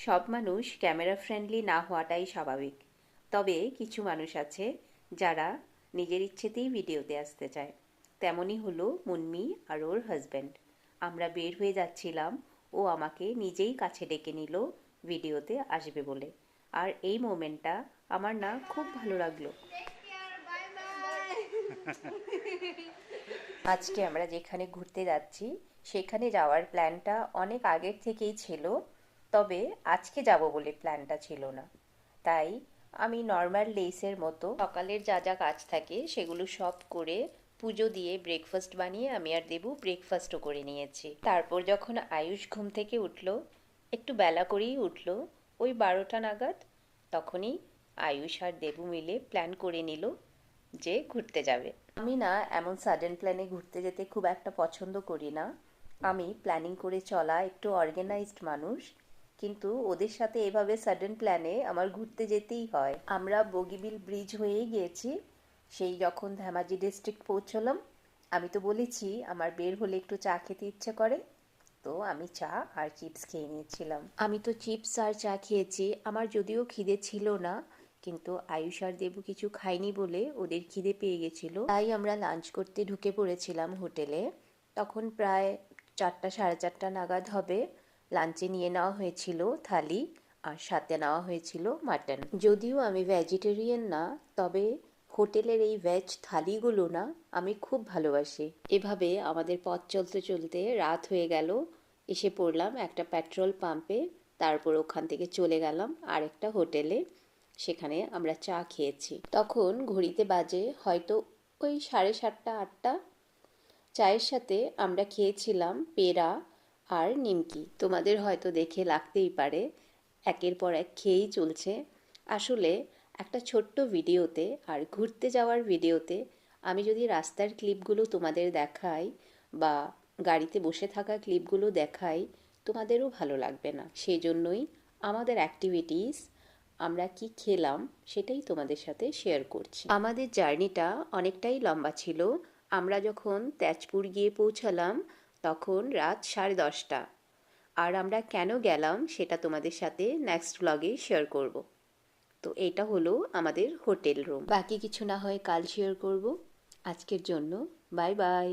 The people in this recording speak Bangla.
সব মানুষ ক্যামেরা ফ্রেন্ডলি না হওয়াটাই স্বাভাবিক। তবে কিছু মানুষ আছে যারা নিজের ইচ্ছেতেই ভিডিওতে আসতে চায়। তেমনই হলো মুন্মি আর ওর হাজব্যান্ড। আমরা বের হয়ে যাচ্ছিলাম, ও আমাকে নিজেই কাছে ডেকে নিল ভিডিওতে আসবে বলে। আর এই মোমেন্টটা আমার না খুব ভালো লাগলো। আজকে আমরা যেখানে ঘুরতে যাচ্ছি সেখানে যাওয়ার প্ল্যানটা অনেক আগের থেকেই ছিল, তবে আজকে যাব বলে প্ল্যানটা ছিল না। তাই আমি নর্মাল ডেইসের মতো সকালের যা যা কাজ থাকে সেগুলো সব করে পুজো দিয়ে ব্রেকফাস্ট বানিয়ে আমি আর দেবু ব্রেকফাস্টও করে নিয়েছি। তারপর যখন আয়ুষ ঘুম থেকে উঠলো, একটু বেলা করেই উঠলো, ওই 12টা নাগাদ, তখনই আয়ুষ আর দেবু মিলে প্ল্যান করে নিল যে ঘুরতে যাবে। আমি না এমন সাডেন প্ল্যানে ঘুরতে যেতে খুব একটা পছন্দ করি না। আমি প্ল্যানিং করে চলা একটু অর্গানাইজড মানুষ, কিন্তু ওদের সাথে এভাবে সাডেন প্ল্যানে আমার ঘুরতে যেতেই হয়। আমরা বগিবিল ব্রিজ হয়েই গিয়েছি। সেই যখন ধেমাজি ডিস্ট্রিক্ট পৌঁছলাম, আমি তো বলেছি আমার বের হলে একটু চা খেতে ইচ্ছে করে, তো আমি চা আর চিপস খেয়ে নিয়েছিলাম। আমি তো চিপস আর চা খেয়েছি, আমার যদিও খিদে ছিল না, কিন্তু আয়ুষ আর দেবু কিছু খায়নি বলে ওদের খিদে পেয়ে গেছিল, তাই আমরা লাঞ্চ করতে ঢুকে পড়েছিলাম হোটেলে। তখন প্রায় 4টা 4:30 নাগাদ হবে। লাঞ্চে নিয়ে নেওয়া হয়েছিল থালি, আর সাথে নেওয়া হয়েছিল মাটন। যদিও আমি ভেজিটেরিয়ান না, তবে হোটেলের এই ভেজ থালিগুলো না আমি খুব ভালোবাসি। এভাবে আমাদের পথ চলতে চলতে রাত হয়ে গেল। এসে পড়লাম একটা পেট্রোল পাম্পে, তারপর ওখান থেকে চলে গেলাম আরেকটা হোটেলে। সেখানে আমরা চা খেয়েছি। তখন ঘড়িতে বাজে হয়তো ওই 7:30 8টা। চায়ের সাথে আমরা খেয়েছিলাম পেড়া আর নিমকি। তোমাদের হয়তো দেখে লাগতেই পারে একের পর এক খেয়েই চলছে। আসলে একটা ছোট্ট ভিডিওতে আর ঘুরতে যাওয়ার ভিডিওতে আমি যদি রাস্তার ক্লিপগুলো তোমাদের দেখাই বা গাড়িতে বসে থাকা ক্লিপগুলো দেখাই, তোমাদেরও ভালো লাগবে না। সেই জন্যই আমাদের অ্যাক্টিভিটিস, আমরা কি খেলাম সেটাই তোমাদের সাথে শেয়ার করছি। আমাদের জার্নিটা অনেকটাই লম্বা ছিল। আমরা যখন তেজপুর গিয়ে পৌঁছালাম তখন রাত 10:30। আর আমরা কেন গেলাম সেটা তোমাদের সাথে নেক্সট ব্লগে শেয়ার করব। তো এটা হলো আমাদের হোটেল রুম, বাকি কিছু না হয় কাল শেয়ার করব। আজকের জন্য বাই বাই।